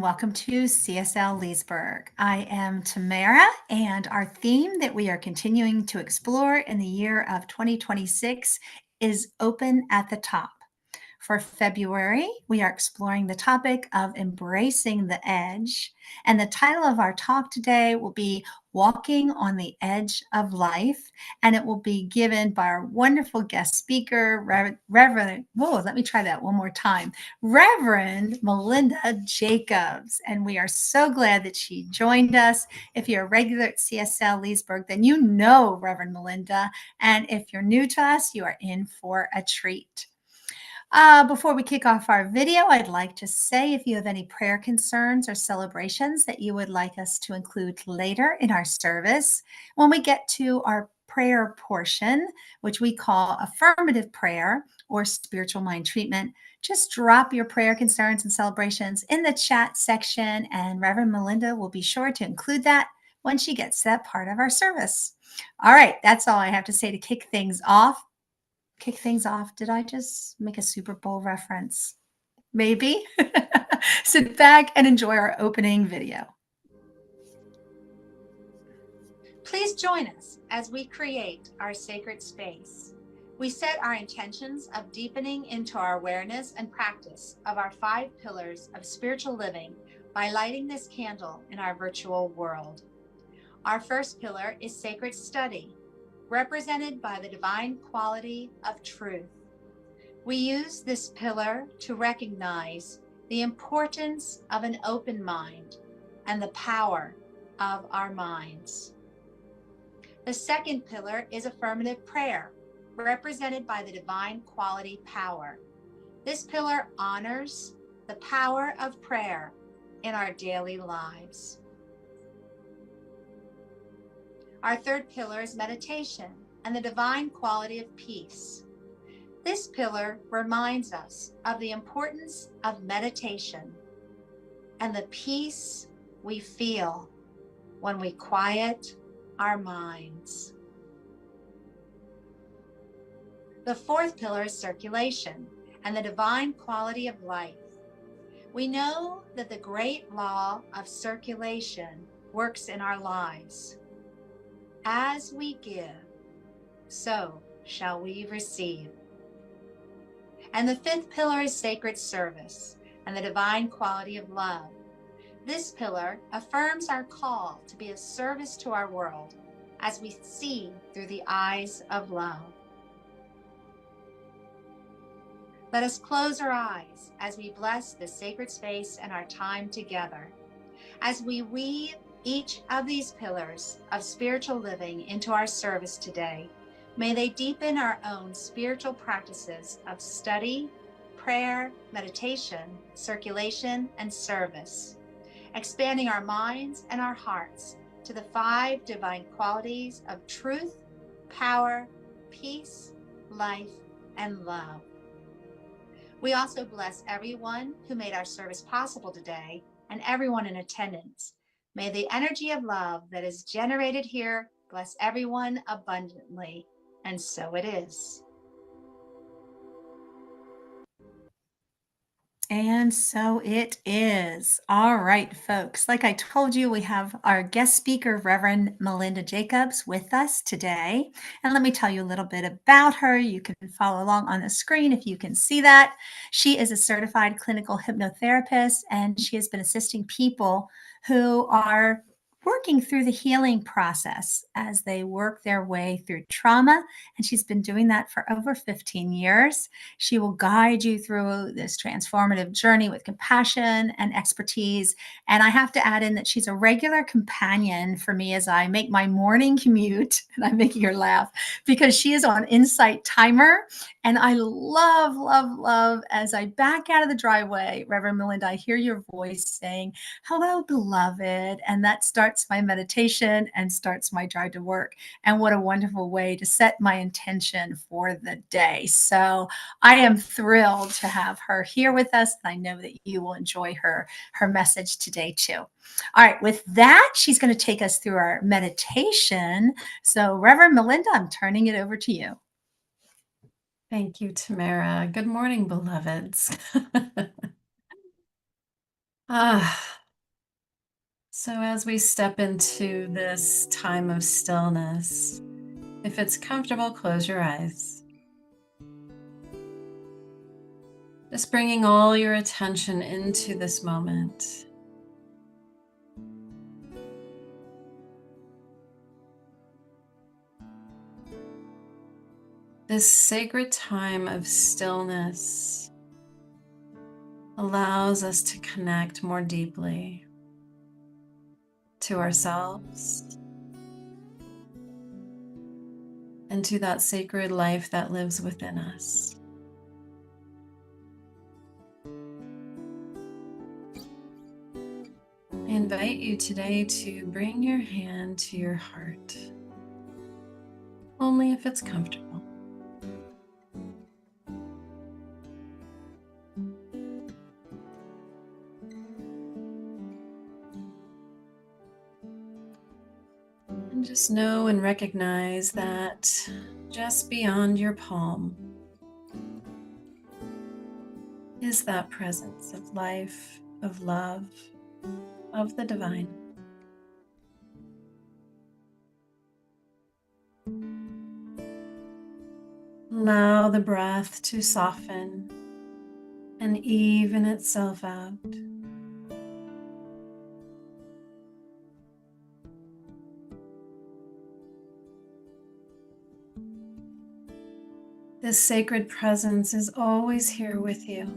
welcome to CSL Leesburg. I am Tamara, and our theme that we are continuing to explore in the year of 2026 is Open at the Top. For February, we are exploring the topic of embracing the edge, and the title of our talk today will be Walking on the Edge of Life, and it will be given by our wonderful guest speaker, Reverend, whoa, let me try that one more time, Reverend Melinda Jacobs. And we are so glad that she joined us. If you're a regular at CSL Leesburg, then you know Reverend Melinda. And if you're new to us, you are in for a treat. Before we kick off our video, I'd like to say if you have any prayer concerns or celebrations that you would like us to include later in our service, when we get to our prayer portion, which we call affirmative prayer or spiritual mind treatment, just drop your prayer concerns and celebrations in the chat section, and Reverend Melinda will be sure to include that when she gets to that part of our service. All right, that's all I have to say to kick things off. Did I just make a Super Bowl reference? Maybe. Sit back and enjoy our opening video. Please join us as we create our sacred space. We set our intentions of deepening into our awareness and practice of our 5 pillars of spiritual living by lighting this candle in our virtual world. Our first pillar is sacred study, represented by the divine quality of truth. We use this pillar to recognize the importance of an open mind and the power of our minds. The second pillar is affirmative prayer, represented by the divine quality power. This pillar honors the power of prayer in our daily lives. Our third pillar is meditation and the divine quality of peace. This pillar reminds us of the importance of meditation and the peace we feel when we quiet our minds. The fourth pillar is circulation and the divine quality of life. We know that the great law of circulation works in our lives. As we give, so shall we receive. And the fifth pillar is sacred service and the divine quality of love. This pillar affirms our call to be of service to our world as we see through the eyes of love. Let us close our eyes as we bless this sacred space and our time together. As we weave each of these pillars of spiritual living into our service today, may they deepen our own spiritual practices of study, prayer, meditation, circulation, and service, expanding our minds and our hearts to the 5 divine qualities of truth, power, peace, life, and love. We also bless everyone who made our service possible today and everyone in attendance. May the energy of love that is generated here bless everyone abundantly, and so it is. And so it is. All right, folks. Like I told you, we have our guest speaker, Reverend Melinda Jacobs, with us today. And let me tell you a little bit about her. You can follow along on the screen if you can see that. She is a certified clinical hypnotherapist, and she has been assisting people who are working through the healing process as they work their way through trauma. And she's been doing that for over 15 years. She will guide you through this transformative journey with compassion and expertise. And I have to add in that she's a regular companion for me as I make my morning commute. And I'm making her laugh because she is on Insight Timer. And I love, love, love as I back out of the driveway, Reverend Melinda, I hear your voice saying, "Hello, beloved." And that starts my meditation and starts my drive to work. And what a wonderful way to set my intention for the day. So I am thrilled to have her here with us. And I know that you will enjoy her message today too. All right, with that, she's going to take us through our meditation. So Reverend Melinda, I'm turning it over to you. Thank you, Tamara. Good morning, beloveds. So, as we step into this time of stillness, if it's comfortable, close your eyes. Just bringing all your attention into this moment. This sacred time of stillness allows us to connect more deeply to ourselves and to that sacred life that lives within us. I invite you today to bring your hand to your heart, only if it's comfortable. And just know and recognize that just beyond your palm is that presence of life, of love, of the divine. Allow the breath to soften and even itself out. This sacred presence is always here with you.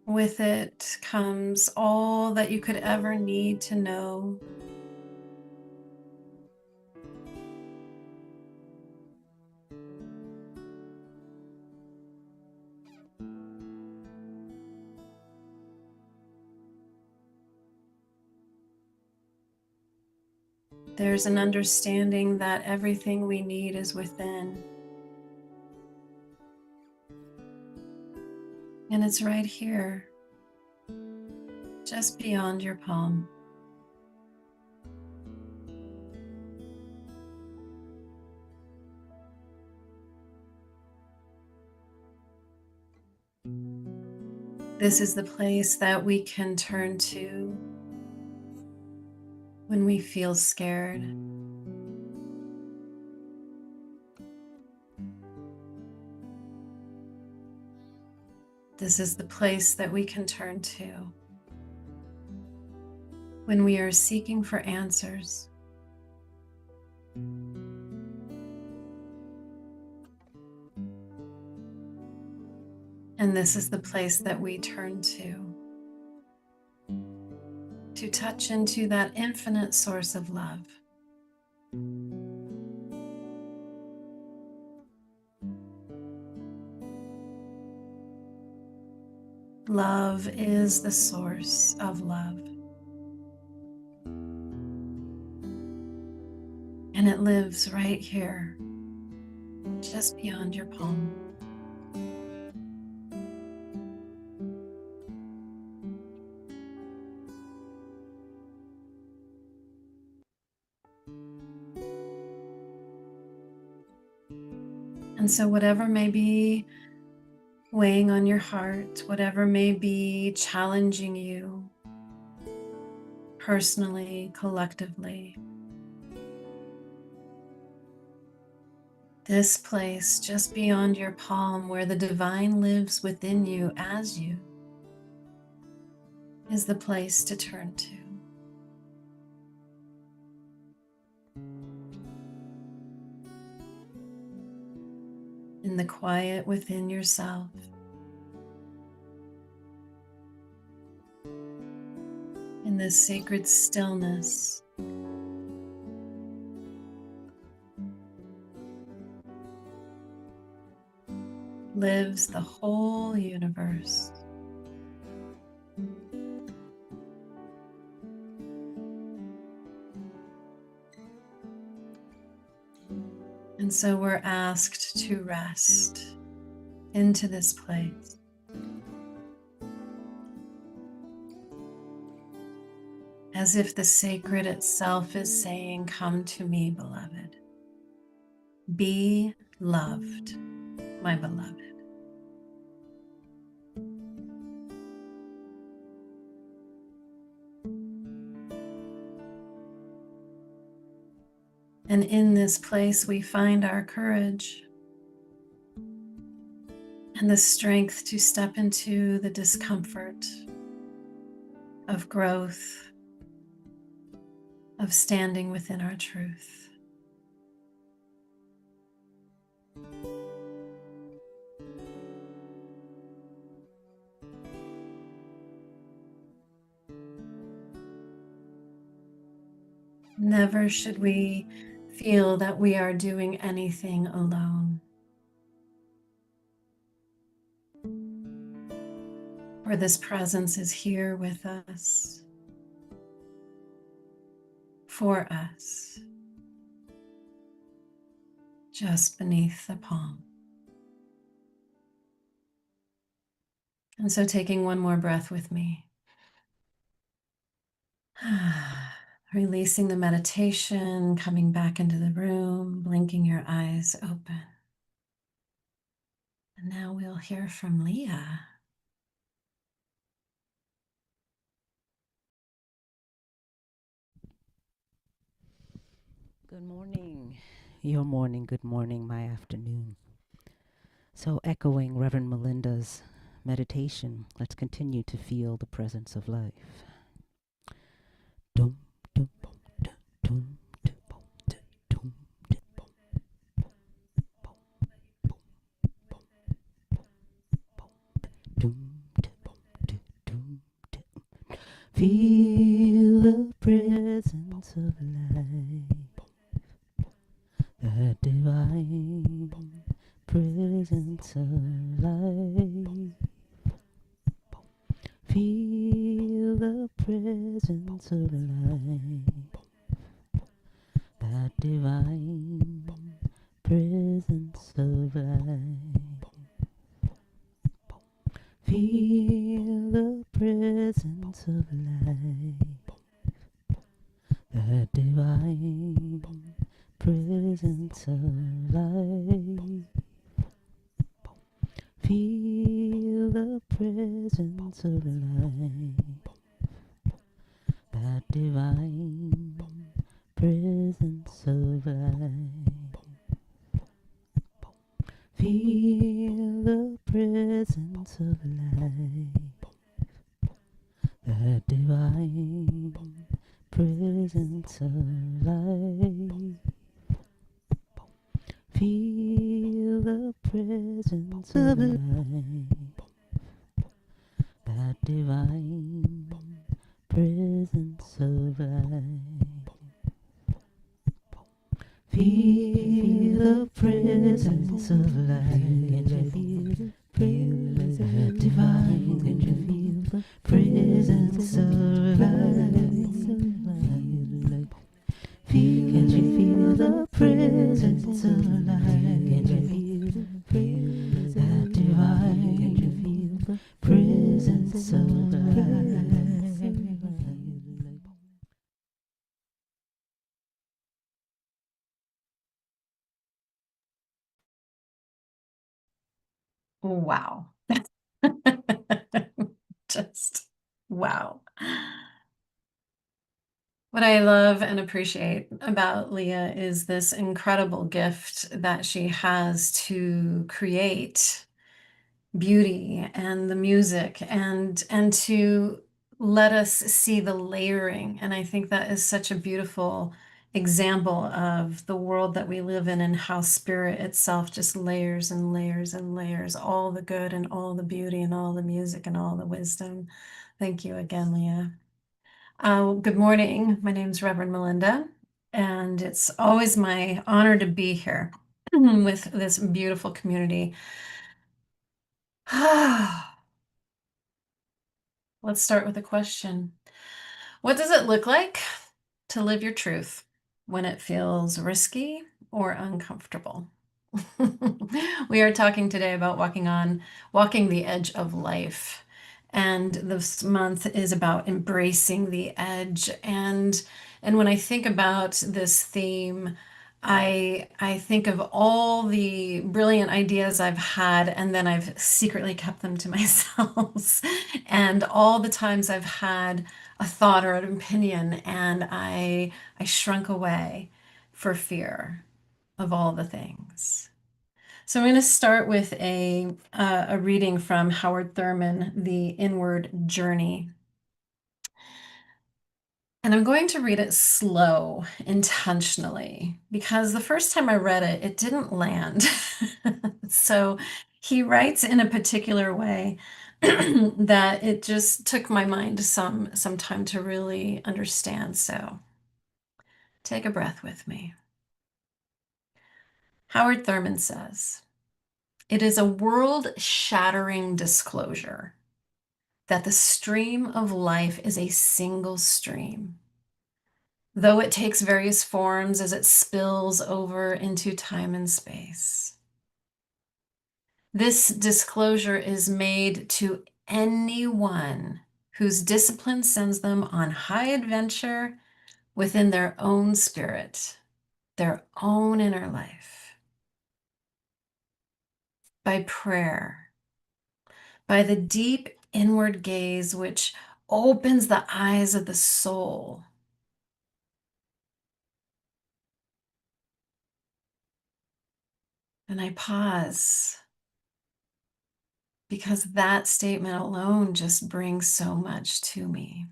With it comes all that you could ever need to know. There's an understanding that everything we need is within. And it's right here, just beyond your palm. This is the place that we can turn to when we feel scared. This is the place that we can turn to when we are seeking for answers. And this is the place that we turn to touch into that infinite source of love. Love is the source of love. And it lives right here, just beyond your palm. And so whatever may be weighing on your heart, whatever may be challenging you personally, collectively, this place just beyond your palm where the divine lives within you as you is the place to turn to. In the quiet within yourself, in this sacred stillness, lives the whole universe. And so we're asked to rest into this place. As if the sacred itself is saying, "Come to me, beloved. Be loved, my beloved." And in this place, we find our courage and the strength to step into the discomfort of growth, of standing within our truth. Never should we feel that we are doing anything alone. For this presence is here with us, for us, just beneath the palm. And so taking one more breath with me. Releasing the meditation, coming back into the room, blinking your eyes open. And now we'll hear from Leah. Good morning. Your morning, good morning, my afternoon. So echoing Reverend Melinda's meditation, let's continue to feel the presence of life. Dum, dum, dum, dum, dum, dum, dum, dum. Feel the presence of life. The divine presence of life. Feel the presence of life. The divine presence of life. Feel the presence of life. The divine presence of life. Feel the presence of life. The divine presence of life. Feel the presence of life. The divine presence of life. Feel the presence of life. The divine presence of life. Feel the presence of life. Feel the divine. Can you feel the presence of life? Can you feel the presence of life? Can you feel that divine? Can you feel the presence of life? Wow. Just wow. What I love and appreciate about Leah is this incredible gift that she has to create beauty and the music and to let us see the layering. And I think that is such a beautiful example of the world that we live in and how spirit itself just layers and layers and layers all the good and all the beauty and all the music and all the wisdom. Thank you again, Leah. Good morning. My name is Reverend Melinda, and it's always my honor to be here with this beautiful community. Let's start with a question. What does it look like to live your truth when it feels risky or uncomfortable? We are talking today about walking the edge of life. And this month is about embracing the edge. And when I think about this theme, I think of all the brilliant ideas I've had, and then I've secretly kept them to myself. And all the times I've had a thought or an opinion, and I shrunk away for fear of all the things. So I'm going to start with a reading from Howard Thurman, The Inward Journey. And I'm going to read it slow, intentionally, because the first time I read it, it didn't land. So he writes in a particular way that it just took my mind some time to really understand. So take a breath with me. Howard Thurman says, "It is a world-shattering disclosure that the stream of life is a single stream, though it takes various forms as it spills over into time and space. This disclosure is made to anyone whose discipline sends them on high adventure within their own spirit, their own inner life. By prayer, by the deep inward gaze which opens the eyes of the soul. And I pause because that statement alone just brings so much to me.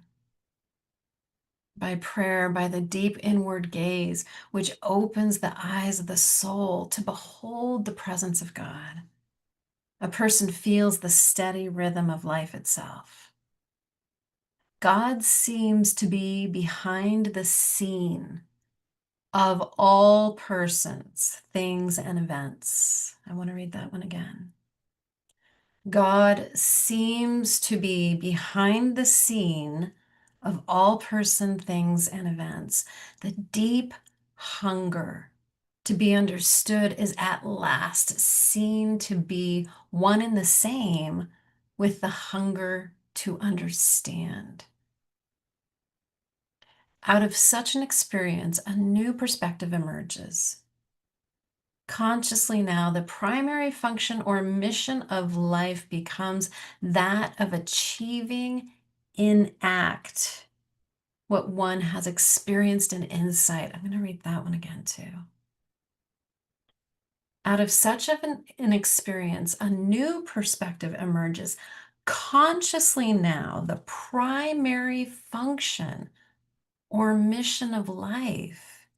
By prayer, by the deep inward gaze, which opens the eyes of the soul to behold the presence of God, a person feels the steady rhythm of life itself. God seems to be behind the scene of all persons, things, and events. I want to read that one again. God seems to be behind the scene of all person, things, and events. The deep hunger to be understood is at last seen to be one and the same with the hunger to understand. Out of such an experience, a new perspective emerges. Consciously now, the primary function or mission of life becomes that of achieving in act what one has experienced in insight. I'm going to read that one again too. Out of such of an experience, a new perspective emerges. Consciously now, the primary function or mission of life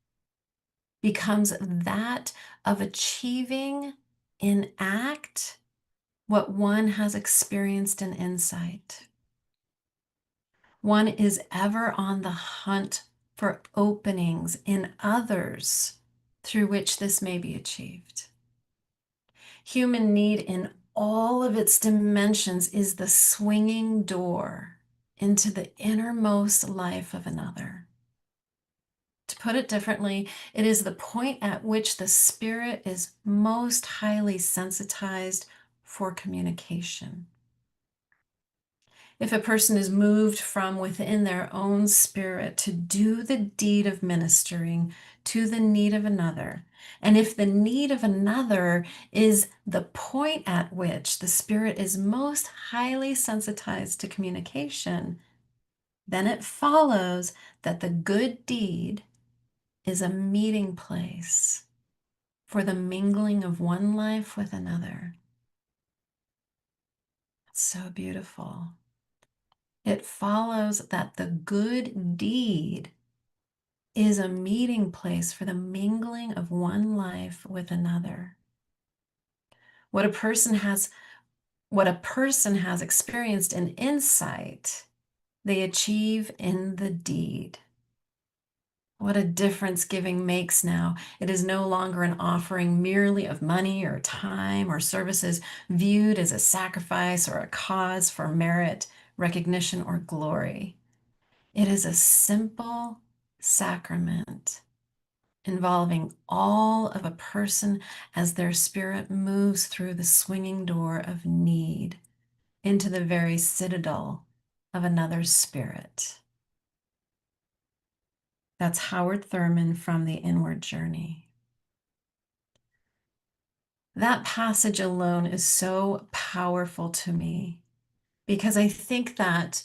becomes that of achieving in act what one has experienced in insight. One is ever on the hunt for openings in others through which this may be achieved. Human need in all of its dimensions is the swinging door into the innermost life of another. To put it differently, it is the point at which the spirit is most highly sensitized for communication. If a person is moved from within their own spirit to do the deed of ministering to the need of another, and if the need of another is the point at which the spirit is most highly sensitized to communication, then it follows that the good deed is a meeting place for the mingling of one life with another. It's so beautiful. It follows that the good deed is a meeting place for the mingling of one life with another. What a person has experienced in insight, they achieve in the deed. What a difference giving makes now. It is no longer an offering merely of money or time or services viewed as a sacrifice or a cause for merit, recognition, or glory. It is a simple sacrament involving all of a person as their spirit moves through the swinging door of need into the very citadel of another's spirit. That's Howard Thurman from The Inward Journey. That passage alone is so powerful to me because I think that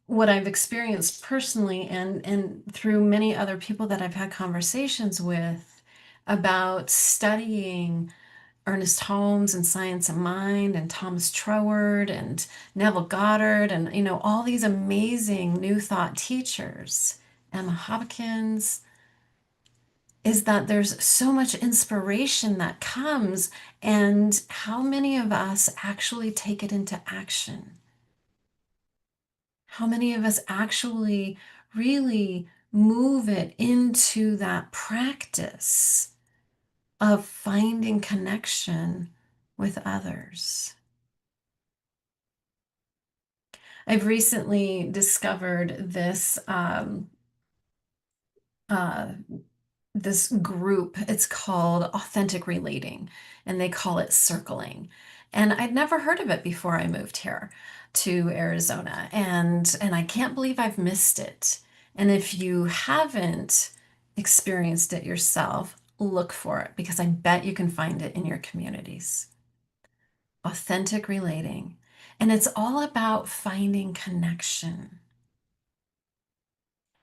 what I've experienced personally and through many other people that I've had conversations with about studying Ernest Holmes and Science of Mind and Thomas Troward and Neville Goddard and all these amazing New Thought teachers, Emma Hopkins, is that there's so much inspiration that comes, and how many of us actually take it into action? How many of us actually really move it into that practice of finding connection with others? I've recently discovered uh, this group. It's called Authentic Relating, and they call it circling. And I'd never heard of it before I moved here to Arizona, and I can't believe I've missed it. And if you haven't experienced it yourself, look for it, because I bet you can find it in your communities. Authentic Relating. And it's all about finding connection.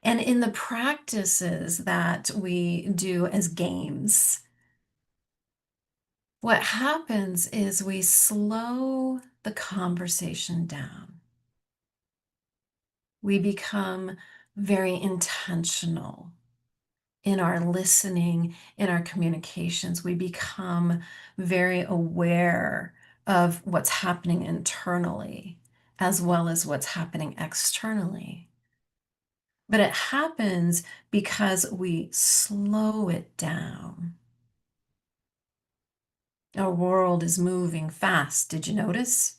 And in the practices that we do as games, what happens is we slow the conversation down. We become very intentional in our listening, in our communications. We become very aware of what's happening internally as well as what's happening externally. But it happens because we slow it down. Our world is moving fast. Did you notice?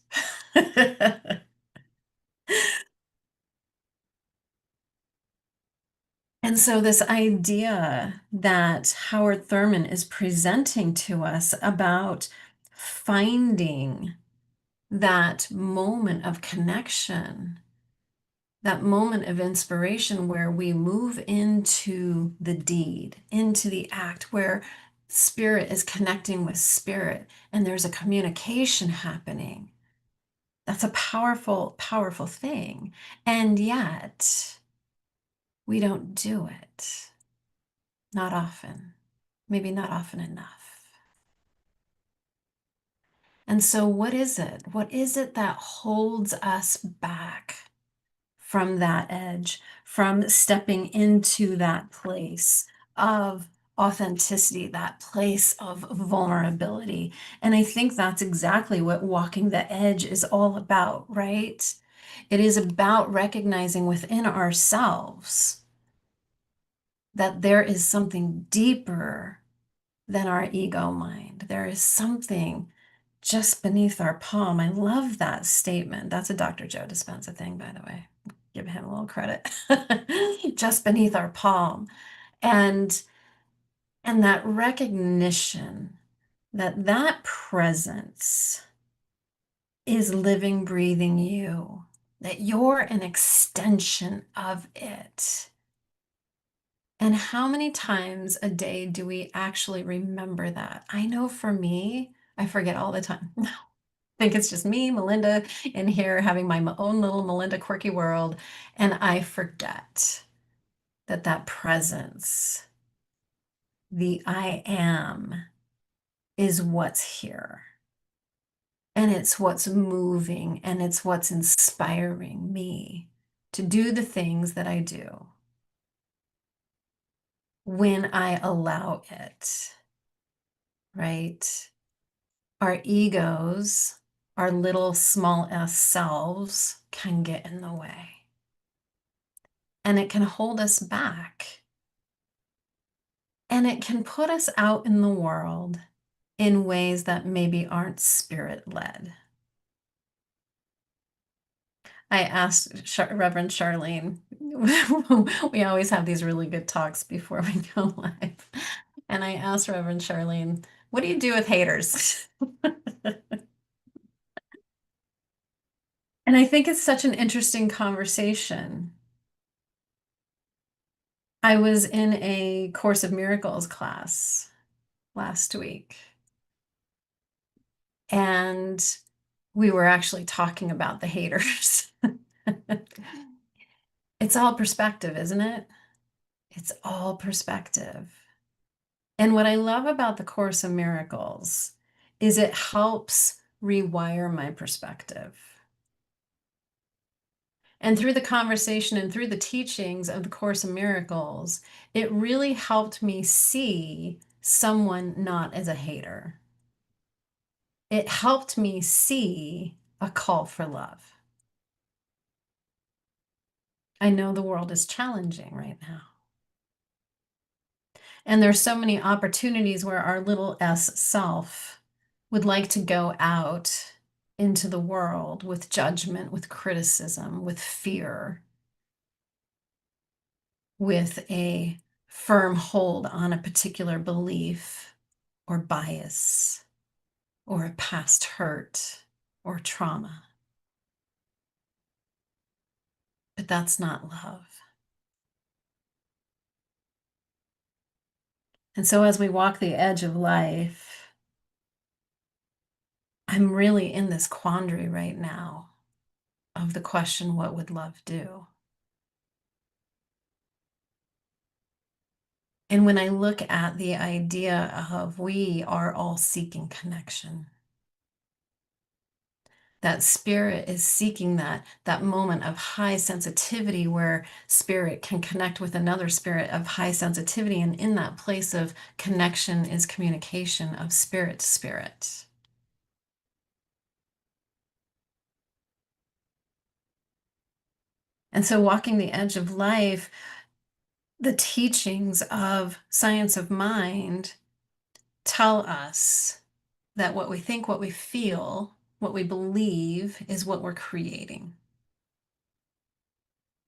And so, this idea that Howard Thurman is presenting to us about finding that moment of connection, that moment of inspiration where we move into the deed, into the act, where spirit is connecting with spirit and there's a communication happening. That's a powerful, powerful thing. And yet, we don't do it. Not often. Maybe not often enough. And so, what is it? What is it that holds us back from that edge, from stepping into that place of authenticity, that place of vulnerability? And I think that's exactly what walking the edge is all about, right? It is about recognizing within ourselves that there is something deeper than our ego mind. There is something just beneath our palm. I love that statement. That's a Dr. Joe Dispenza thing, by the way. Give him a little credit. Just beneath our palm. And that recognition that that presence is living, breathing you, that you're an extension of it. And how many times a day do we actually remember that? I know for me, I forget all the time. I think it's just me, Melinda, in here having my own little Melinda quirky world. And I forget that that presence, the I am, is what's here. And it's what's moving, and it's what's inspiring me to do the things that I do when I allow it, right? Our egos, our little small s selves can get in the way. And it can hold us back. And it can put us out in the world in ways that maybe aren't spirit-led. I asked Reverend Charlene, we always have these really good talks before we go live. And I asked Reverend Charlene, what do you do with haters? And I think it's such an interesting conversation. I was in a Course of Miracles class last week, and we were actually talking about the haters. It's all perspective, isn't it? It's all perspective. And what I love about the Course in Miracles is it helps rewire my perspective. And through the conversation and through the teachings of the Course in Miracles, it really helped me see someone not as a hater. It helped me see a call for love. I know the world is challenging right now. And there's so many opportunities where our little s self would like to go out into the world with judgment, with criticism, with fear, with a firm hold on a particular belief or bias or a past hurt or trauma. But that's not love. And so as we walk the edge of life, I'm really in this quandary right now of the question, what would love do? And when I look at the idea of we are all seeking connection, that spirit is seeking that moment of high sensitivity where spirit can connect with another spirit of high sensitivity. And in that place of connection is communication of spirit to spirit. And so walking the edge of life, the teachings of science of mind tell us that what we think, what we feel, what we believe is what we're creating.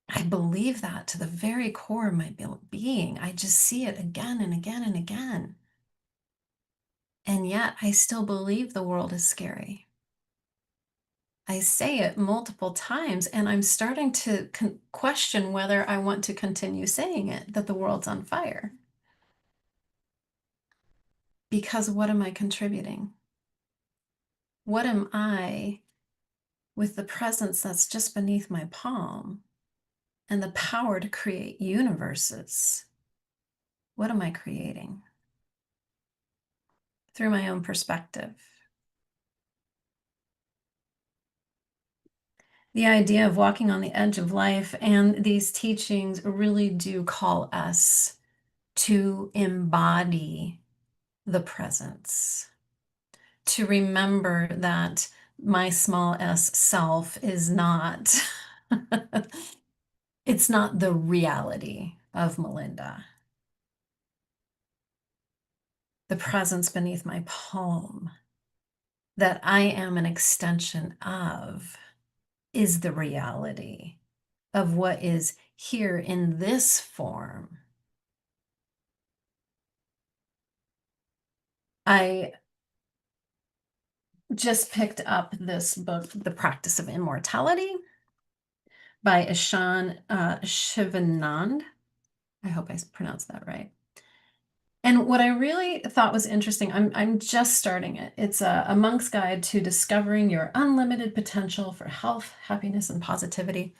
I believe that to the very core of my being. I just see it again and again and again. And yet I still believe the world is scary. I say it multiple times, and I'm starting to question whether I want to continue saying it, that the world's on fire. Because what am I contributing? What am I, with the presence that's just beneath my palm and the power to create universes? What am I creating? Through my own perspective. The idea of walking on the edge of life and these teachings really do call us to embody the presence, to remember that my small s self is not, it's not the reality of Melinda. The presence beneath my palm that I am an extension of is the reality of what is here in this form. I just picked up this book, The Practice of Immortality by Ishan Shivanand. I hope I pronounced that right. And what I really thought was interesting, I'm just starting it. It's a monk's guide to discovering your unlimited potential for health, happiness, and positivity.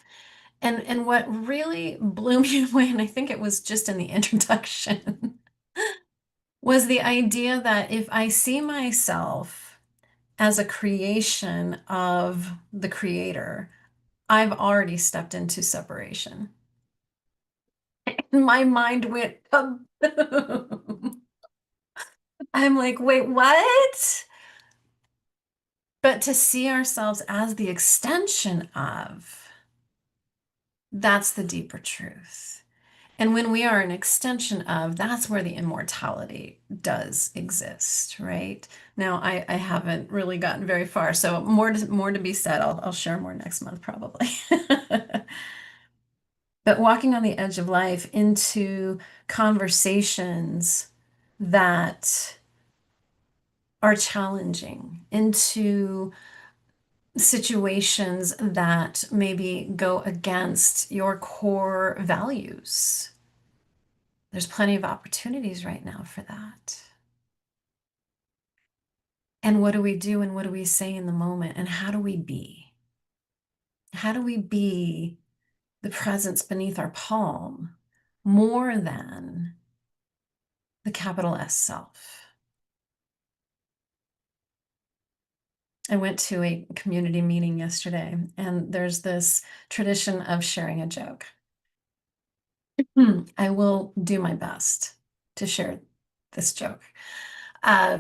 And what really blew me away, and I think it was just in the introduction, was the idea that if I see myself as a creation of the creator, I've already stepped into separation. My mind went kaboom. I'm like, wait, what? But to see ourselves as the extension of, that's the deeper truth. And when we are an extension of, that's where the immortality does exist, right? Now, I haven't really gotten very far, so more to be said. I'll share more next month, probably. But walking on the edge of life into conversations that are challenging, into situations that maybe go against your core values. There's plenty of opportunities right now for that. And what do we do and what do we say in the moment? And how do we be? How do we be the presence beneath our palm more than the capital S self. I went to a community meeting yesterday, and there's this tradition of sharing a joke. I will do my best to share this joke. Uh,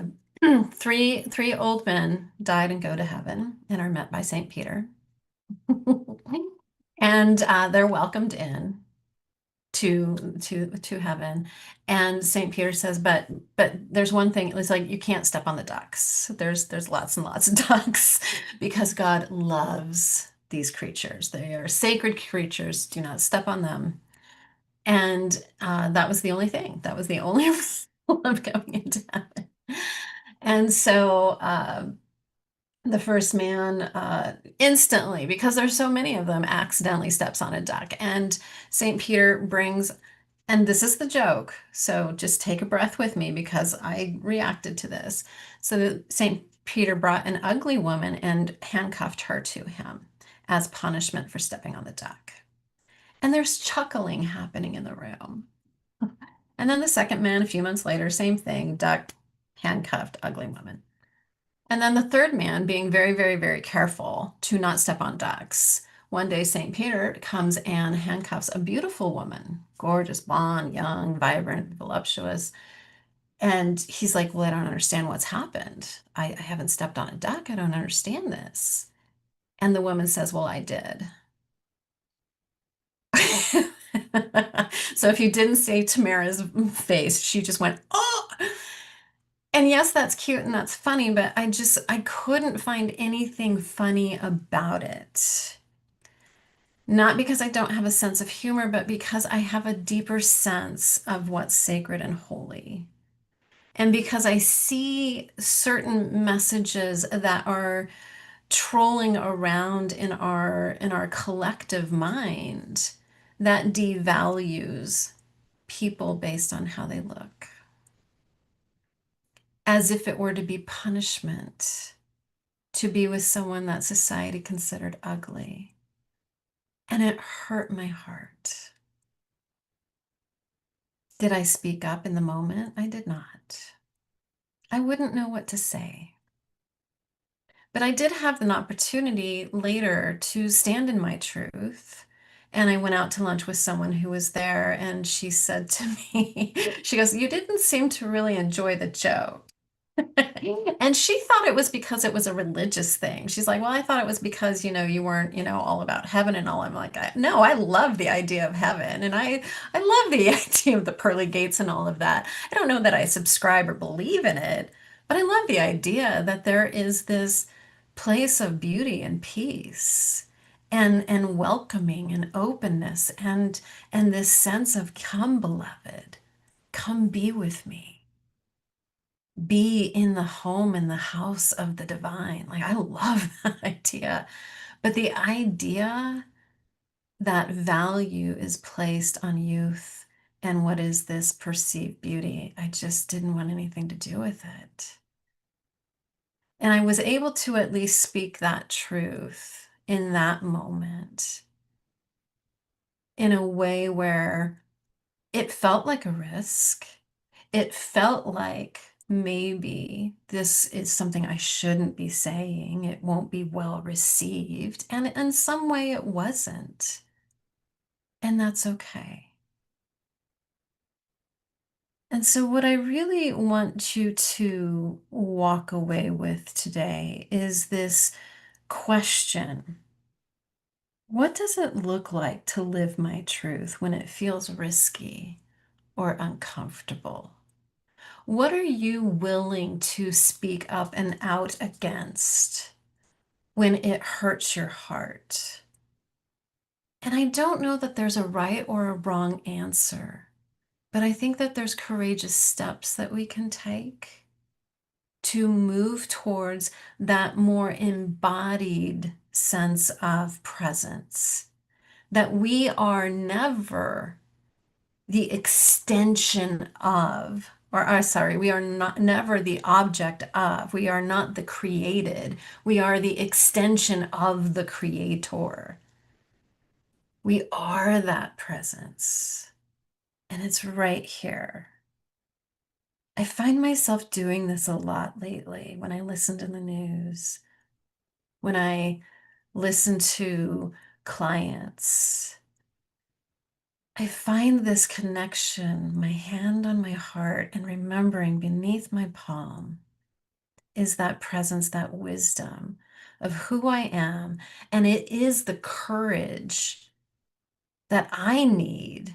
three old men died and go to heaven and are met by St. Peter. And they're welcomed in to heaven, and St. Peter says, but there's one thing. It's like, you can't step on the ducks. There's lots and lots of ducks, because God loves these creatures. They are sacred creatures. Do not step on them. And that was the only thing. That was the only rule of going into heaven. And so the first man instantly, because there's so many of them, accidentally steps on a duck. And St. Peter brings, and this is the joke, so just take a breath with me because I reacted to this. So St. Peter brought an ugly woman and handcuffed her to him as punishment for stepping on the duck. And there's chuckling happening in the room. And then the second man, a few months later, same thing, duck, handcuffed, ugly woman. And then the third man, being very, very, very careful to not step on ducks. One day, St. Peter comes and handcuffs a beautiful woman, gorgeous, blonde, young, vibrant, voluptuous. And he's like, well, I don't understand what's happened. I haven't stepped on a duck. I don't understand this. And the woman says, well, I did. So if you didn't see Tamara's face, she just went, oh. And yes, that's cute and that's funny, but I couldn't find anything funny about it. Not because I don't have a sense of humor, but because I have a deeper sense of what's sacred and holy. And because I see certain messages that are trolling around in our collective mind that devalues people based on how they look, as if it were to be punishment to be with someone that society considered ugly. And it hurt my heart. Did I speak up in the moment? I did not. I wouldn't know what to say. But I did have an opportunity later to stand in my truth. And I went out to lunch with someone who was there, and she said to me, she goes, you didn't seem to really enjoy the joke. And she thought it was because it was a religious thing. She's like, well, I thought it was because, you weren't, all about heaven and all. I'm like, no, I love the idea of heaven. And I love the idea of the pearly gates and all of that. I don't know that I subscribe or believe in it, but I love the idea that there is this place of beauty and peace and welcoming and openness and this sense of, come, beloved, come be with me. Be in the home, in the house of the divine. Like, I love that idea. But the idea that value is placed on youth and what is this perceived beauty, I just didn't want anything to do with it. And I was able to at least speak that truth in that moment in a way where it felt like a risk. It felt like maybe this is something I shouldn't be saying. It won't be well received. And in some way it wasn't. And that's okay. And so what I really want you to walk away with today is this question. What does it look like to live my truth when it feels risky or uncomfortable? What are you willing to speak up and out against when it hurts your heart? And I don't know that there's a right or a wrong answer, but I think that there's courageous steps that we can take to move towards that more embodied sense of presence, that we are never the extension of, we are not never the object of, we are not the created, we are the extension of the creator. We are that presence, and it's right here. I find myself doing this a lot lately when I listen to the news, when I listen to clients. I find this connection, my hand on my heart, and remembering beneath my palm is that presence, that wisdom of who I am. And it is the courage that I need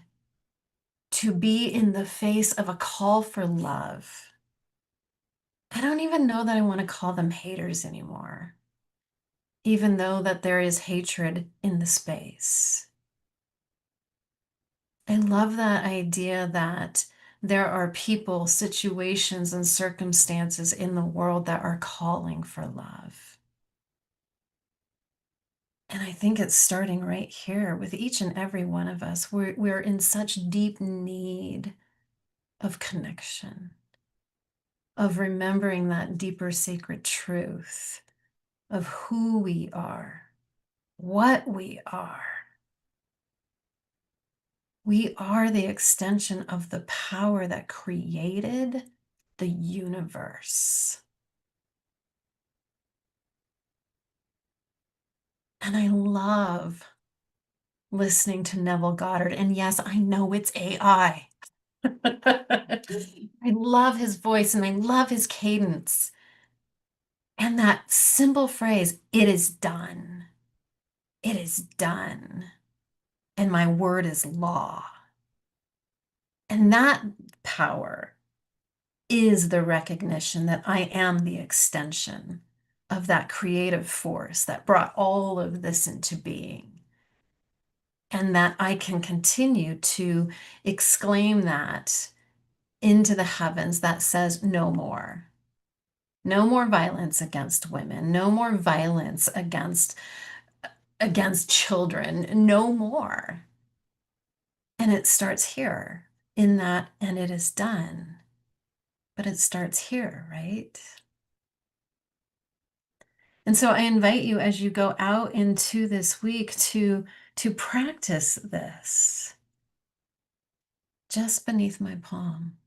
to be in the face of a call for love. I don't even know that I want to call them haters anymore, even though that there is hatred in the space. I love that idea that there are people, situations, and circumstances in the world that are calling for love. And I think it's starting right here with each and every one of us. We're in such deep need of connection, of remembering that deeper sacred truth of who we are, what we are. We are the extension of the power that created the universe. And I love listening to Neville Goddard. And yes, I know it's AI. I love his voice and I love his cadence. And that simple phrase, it is done. It is done. And my word is law. And that power is the recognition that I am the extension of that creative force that brought all of this into being. And that I can continue to exclaim that into the heavens that says no more. No more violence against women, no more violence against children, no more. And it starts here in that, and it is done. But it starts here, right? And so I invite you as you go out into this week to practice this. Just beneath my palm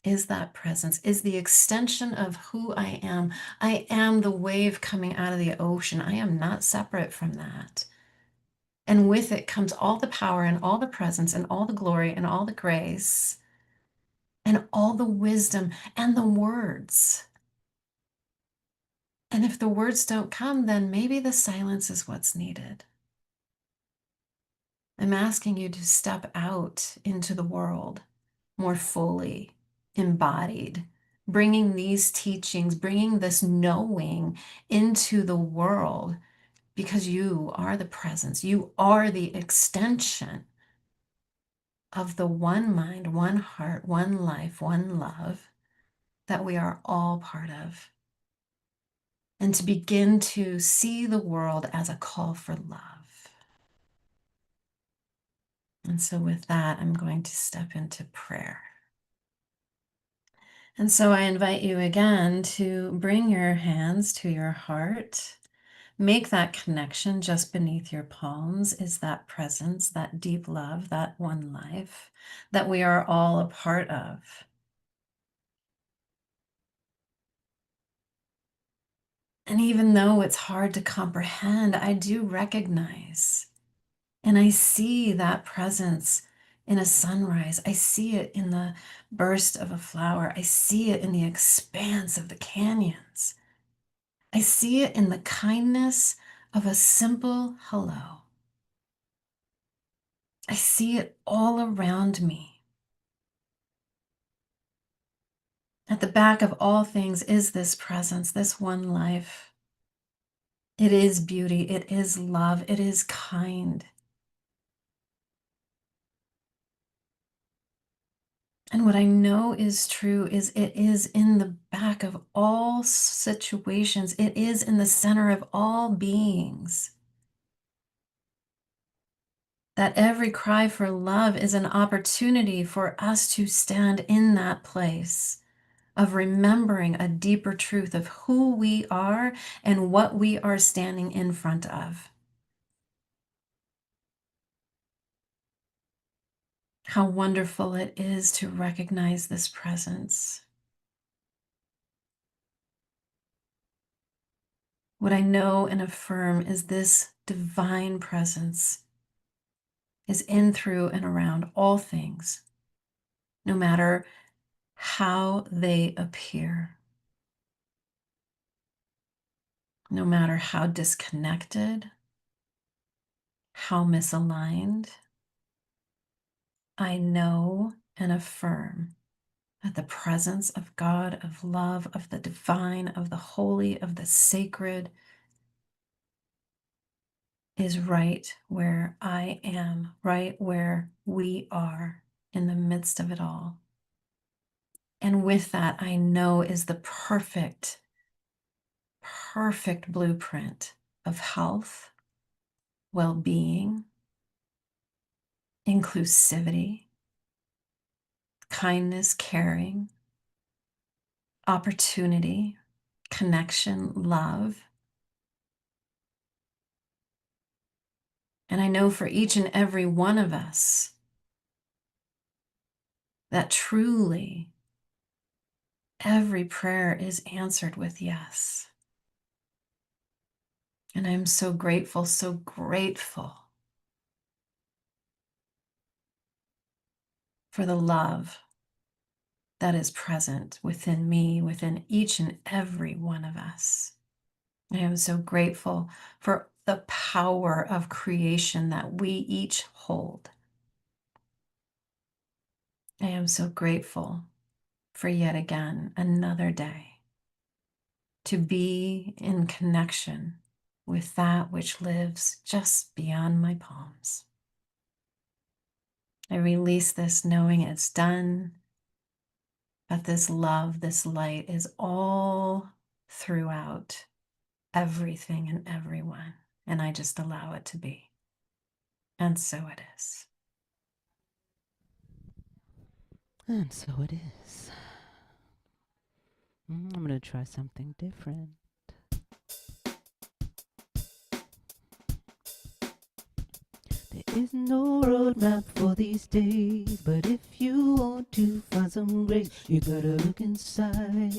is that presence, is the extension of who I am. I am the wave coming out of the ocean. I am not separate from that. And with it comes all the power and all the presence and all the glory and all the grace and all the wisdom and the words. And if the words don't come, then maybe the silence is what's needed. I'm asking you to step out into the world more fully embodied, bringing these teachings, bringing this knowing into the world, because you are the presence. You are the extension of the one mind, one heart, one life, one love that we are all part of. And to begin to see the world as a call for love. And so with that, I'm going to step into prayer. And so I invite you again to bring your hands to your heart. Make that connection just beneath your palms is that presence, that deep love, that one life that we are all a part of. And even though it's hard to comprehend, I do recognize and I see that presence in a sunrise. I see it in the burst of a flower. I see it in the expanse of the canyons. I see it in the kindness of a simple hello. I see it all around me. At the back of all things is this presence, this one life. It is beauty. It is love. It is kind. And what I know is true is it is in the back of all situations. It is in the center of all beings. That every cry for love is an opportunity for us to stand in that place of remembering a deeper truth of who we are and what we are standing in front of. How wonderful it is to recognize this presence. What I know and affirm is this divine presence is in, through, and around all things, no matter how they appear, no matter how disconnected, how misaligned. I know and affirm that the presence of God, of love, of the divine, of the holy, of the sacred is right where I am, right where we are in the midst of it all. And with that, I know is the perfect blueprint of health, well-being, inclusivity, kindness, caring, opportunity, connection, love. And I know for each and every one of us that truly every prayer is answered with yes. And I'm so grateful for the love that is present within me, within each and every one of us. I am so grateful for the power of creation that we each hold. I am so grateful for yet again another day to be in connection with that which lives just beyond my palms. I release this knowing it's done, that this love, this light is all throughout everything and everyone, and I just allow it to be. And so it is. And so it is. I'm going to try something different. There is no roadmap for these days, but if you want to find some grace, you gotta look inside.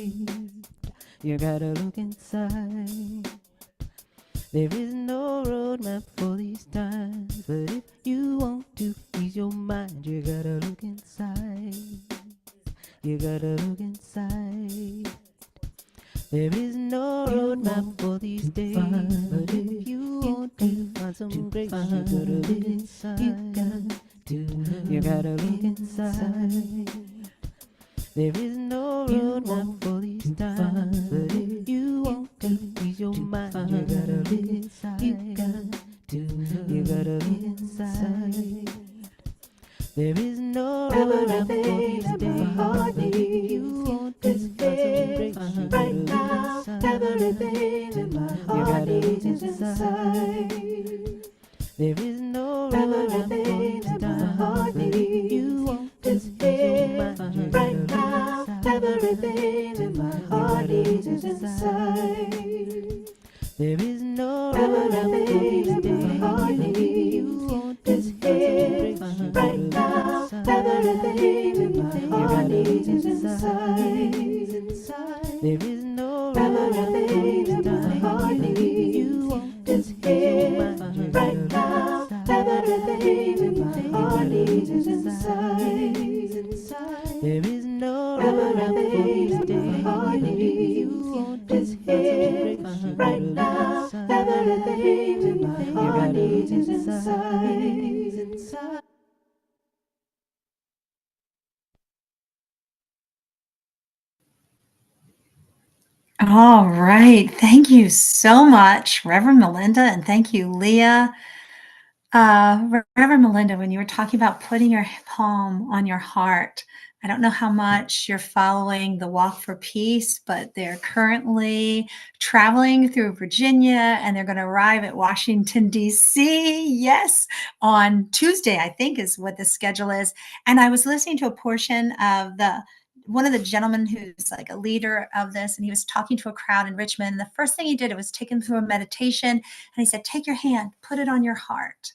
You gotta look inside. There is no roadmap for these times, but if you want to ease your mind, you gotta look inside. You gotta look inside. There is no roadmap for these days, but if you want to find some grace, you gotta look inside. You gotta look inside. There is no roadmap for these times, but if you want to ease your mind, you gotta look inside. You gotta look inside. There is no roadmap for these days, but if you want to find some grace, you gotta look inside. Everything in my You heart gotta look needs inside. There is no roadmap for these Everything in my times, heart but if you want to is ease your here mind, you right gotta now. look inside. Everything in my heart needs inside. There is no roadmap for these Everything days, in my heart but if you want to is find some here grace, you right gotta now. look inside. Everything in my You heart gotta look needs inside. inside. There is no roadmap for Everything these in my times, heart but if you want to is ease your here mind, you right gotta now. look inside. Everything in my You heart gotta look needs inside. inside. There is no roadmap for these Everything in days, my heart but if you want to is find some here grace, you right gotta look now. inside. Everything in my You heart gotta look needs inside. inside. All right. Thank you so much, Reverend Melinda, and thank you, Leah. Reverend Melinda, when you were talking about putting your palm on your heart, I don't know how much you're following the Walk for Peace, but they're currently traveling through Virginia and they're going to arrive at Washington, D.C. Yes, on Tuesday, I think is what the schedule is. And I was listening to a portion of one of the gentlemen who's like a leader of this, and he was talking to a crowd in Richmond. And the first thing he did was take him through a meditation. And he said, take your hand, put it on your heart.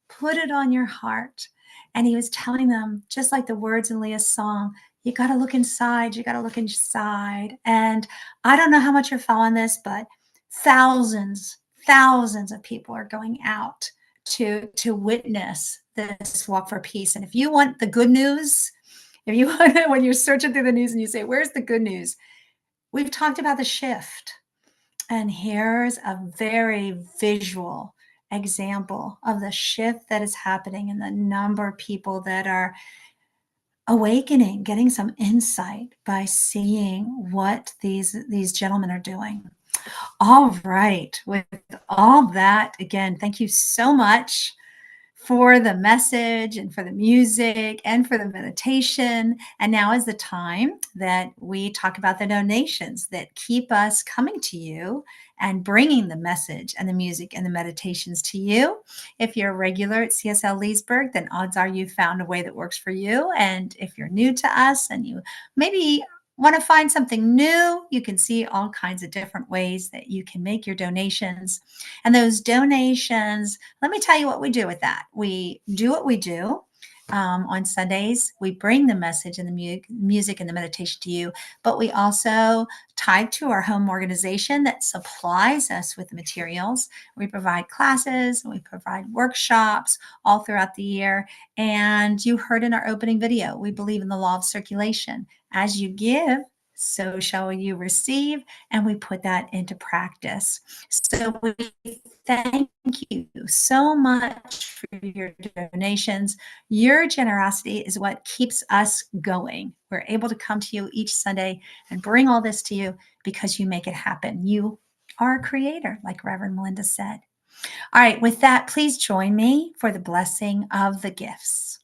Put it on your heart. And he was telling them, just like the words in Leah's song, you got to look inside. You got to look inside. And I don't know how much you're following this, but thousands of people are going out to witness this walk for peace. And if you want the good news, if you want to, when you're searching through the news and you say, where's the good news? We've talked about the shift. And here's a very visual example of the shift that is happening and the number of people that are awakening, getting some insight by seeing what these gentlemen are doing. All right. With all that, again, thank you so much for the message and for the music and for the meditation. And now is the time that we talk about the donations that keep us coming to you and bringing the message and the music and the meditations to you. If you're a regular at CSL Leesburg, then odds are you found a way that works for you. And if you're new to us and you maybe want to find something new, you can see all kinds of different ways that you can make your donations. And those donations, let me tell you what we do with that. We do what we do. On Sundays, we bring the message and the music and the meditation to you, but we also tie to our home organization that supplies us with the materials. We provide classes, we provide workshops all throughout the year. And you heard in our opening video, we believe in the law of circulation. As you give, so shall you receive, and we put that into practice. So we thank you so much for your donations. Your generosity is what keeps us going. We're able to come to you each Sunday and bring all this to you because you make it happen. You are a creator, like Reverend Melinda said. All right, with that, please join me for the blessing of the gifts.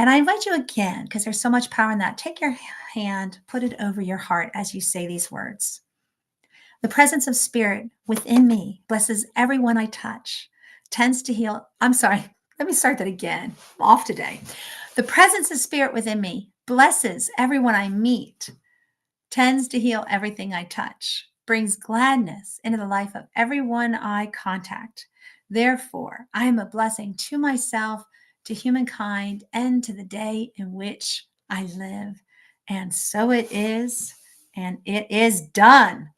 And I invite you again, because there's so much power in that. Take your hand, put it over your heart as you say these words. The presence of spirit within me blesses everyone I touch, tends to heal. I'm sorry, let me start that again. I'm off today. The presence of spirit within me blesses everyone I meet, tends to heal everything I touch, brings gladness into the life of everyone I contact. Therefore, I am a blessing to myself, to humankind, and to the day in which I live. And so it is, and it is done.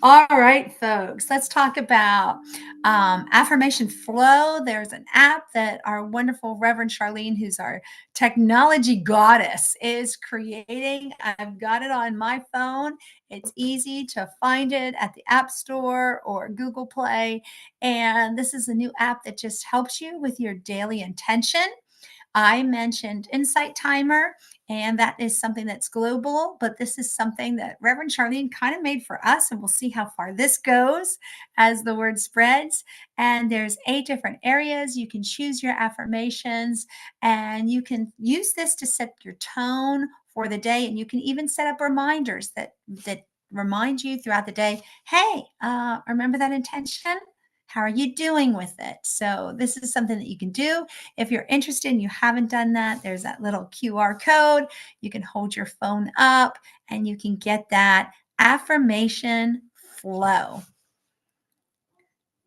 All right, folks, let's talk about Affirmation Flow. There's an app that our wonderful Reverend Charlene, who's our technology goddess, is creating. I've got it on my phone. It's easy to find it at the App Store or Google Play. And this is a new app that just helps you with your daily intention. I mentioned Insight Timer, and that is something that's global, but this is something that Reverend Charlene kind of made for us, and we'll see how far this goes as the word spreads. And there's 8 different areas. You can choose your affirmations, and you can use this to set your tone for the day, and you can even set up reminders that remind you throughout the day, hey, remember that intention? How are you doing with it? So this is something that you can do. If you're interested and you haven't done that, there's that little QR code. You can hold your phone up and you can get that affirmation flow.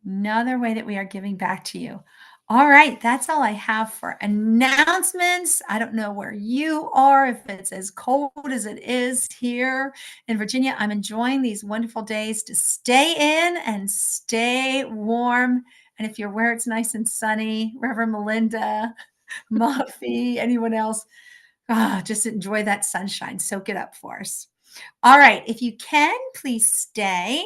Another way that we are giving back to you. All right, that's all I have for announcements. I don't know where you are, if it's as cold as it is here in Virginia. I'm enjoying these wonderful days to stay in and stay warm. And if you're where it's nice and sunny, Reverend Melinda, Muffy, anyone else, just enjoy that sunshine. Soak it up for us. All right, if you can, please stay.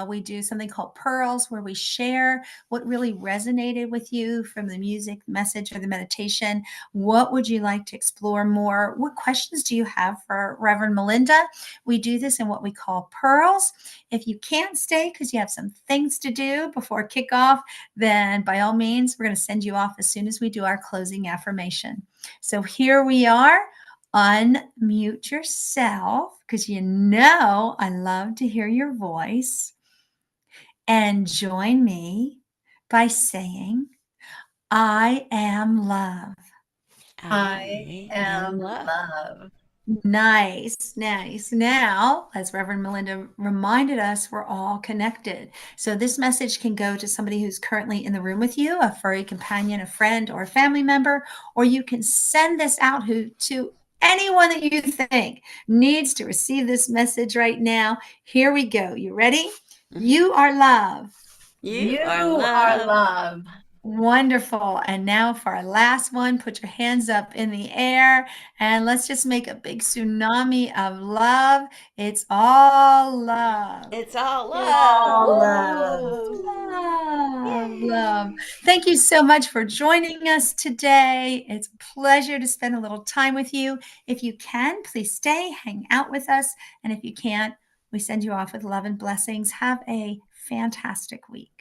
We do something called Pearls, where we share what really resonated with you from the music, message, or the meditation. What would you like to explore more? What questions do you have for Reverend Melinda? We do this in what we call Pearls. If you can't stay because you have some things to do before kickoff, then by all means, we're going to send you off as soon as we do our closing affirmation. So here we are. Unmute yourself, because you know I love to hear your voice, and join me by saying, I am love. I am love. Nice, nice. Now, as Reverend Melinda reminded us, we're all connected. So this message can go to somebody who's currently in the room with you, a furry companion, a friend, or a family member, or you can send this out to anyone that you think needs to receive this message right now. Here we go. You ready? You are love. You are are love. love. Wonderful. And now for our last one, put your hands up in the air and let's just make a big tsunami of love. It's all love. It's all love. all love. Woo! Love, Yay. love. Thank you so much for joining us today. It's a pleasure to spend a little time with you. If you can, please stay, hang out with us. And if you can't, we send you off with love and blessings. Have a fantastic week.